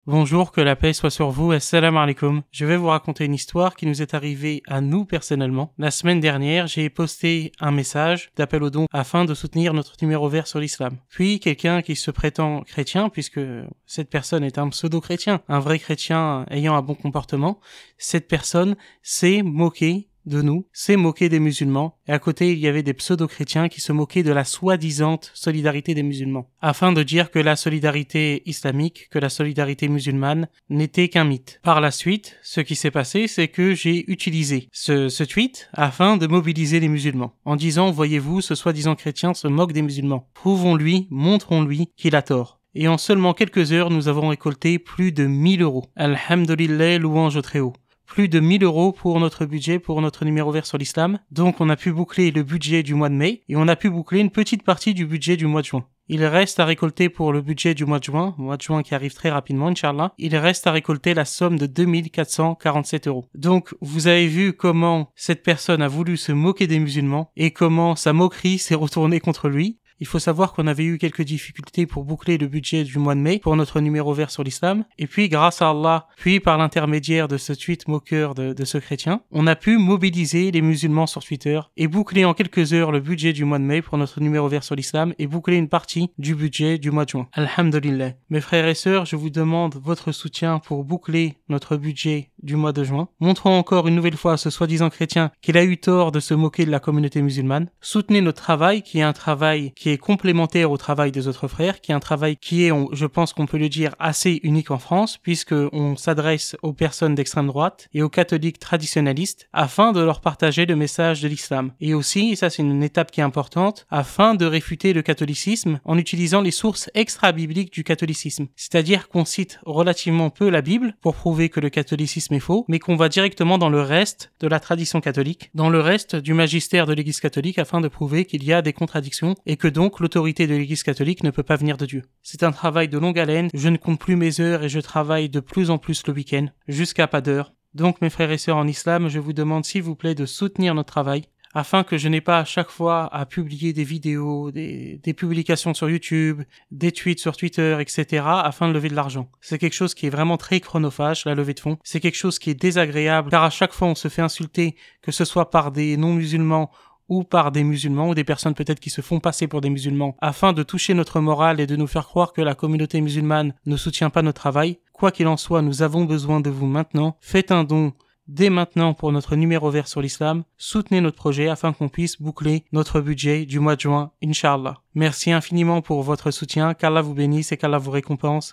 Bonjour, que la paix soit sur vous, assalamu alaikum. Je vais vous raconter une histoire qui nous est arrivée à nous personnellement. La semaine dernière, j'ai posté un message d'appel aux dons afin de soutenir notre numéro vert sur l'islam. Puis quelqu'un qui se prétend chrétien, puisque cette personne est un pseudo-chrétien, un vrai chrétien ayant un bon comportement, cette personne s'est moquée de nous, s'est moqué des musulmans, et à côté il y avait des pseudo-chrétiens qui se moquaient de la soi-disant solidarité des musulmans, afin de dire que la solidarité islamique, que la solidarité musulmane n'était qu'un mythe. Par la suite, ce qui s'est passé, c'est que j'ai utilisé ce tweet afin de mobiliser les musulmans, en disant, voyez-vous, ce soi-disant chrétien se moque des musulmans. Prouvons-lui, montrons-lui qu'il a tort. Et en seulement quelques heures, nous avons récolté plus de 1000 euros. Alhamdulillah, louange au Très-Haut. Plus de 1000 euros pour notre budget, pour notre numéro vert sur l'islam. Donc on a pu boucler le budget du mois de mai et on a pu boucler une petite partie du budget du mois de juin. Il reste à récolter pour le budget du mois de juin qui arrive très rapidement, Inch'Allah. Il reste à récolter la somme de 2447 euros. Donc, vous avez vu comment cette personne a voulu se moquer des musulmans et comment sa moquerie s'est retournée contre lui. Il faut savoir qu'on avait eu quelques difficultés pour boucler le budget du mois de mai pour notre numéro vert sur l'islam. Et puis, grâce à Allah, puis par l'intermédiaire de ce tweet moqueur de ce chrétien, on a pu mobiliser les musulmans sur Twitter et boucler en quelques heures le budget du mois de mai pour notre numéro vert sur l'islam et boucler une partie du budget du mois de juin. Alhamdulillah. Mes frères et sœurs, je vous demande votre soutien pour boucler notre budget du mois de juin. Montrons encore une nouvelle fois à ce soi-disant chrétien qu'il a eu tort de se moquer de la communauté musulmane. Soutenez notre travail, qui est un travail qui est complémentaire au travail des autres frères, qui est un travail qui est, je pense qu'on peut le dire, assez unique en France, puisqu'on s'adresse aux personnes d'extrême droite et aux catholiques traditionnalistes afin de leur partager le message de l'islam. Et aussi, et ça c'est une étape qui est importante, afin de réfuter le catholicisme en utilisant les sources extra-bibliques du catholicisme. C'est-à-dire qu'on cite relativement peu la Bible pour prouver que le catholicisme est faux, mais qu'on va directement dans le reste de la tradition catholique, dans le reste du magistère de l'Église catholique afin de prouver qu'il y a des contradictions et que donc l'autorité de l'Église catholique ne peut pas venir de Dieu. C'est un travail de longue haleine, je ne compte plus mes heures et je travaille de plus en plus le week-end, jusqu'à pas d'heure. Donc mes frères et sœurs en islam, je vous demande s'il vous plaît de soutenir notre travail, afin que je n'ai pas à chaque fois à publier des vidéos, des publications sur YouTube, des tweets sur Twitter, etc., afin de lever de l'argent. C'est quelque chose qui est vraiment très chronophage, la levée de fonds. C'est quelque chose qui est désagréable, car à chaque fois on se fait insulter, que ce soit par des non-musulmans ou par des musulmans, ou des personnes peut-être qui se font passer pour des musulmans, afin de toucher notre morale et de nous faire croire que la communauté musulmane ne soutient pas notre travail. Quoi qu'il en soit, nous avons besoin de vous maintenant. Faites un don dès maintenant pour notre numéro vert sur l'islam. Soutenez notre projet afin qu'on puisse boucler notre budget du mois de juin, Inch'Allah. Merci infiniment pour votre soutien, qu'Allah vous bénisse et qu'Allah vous récompense.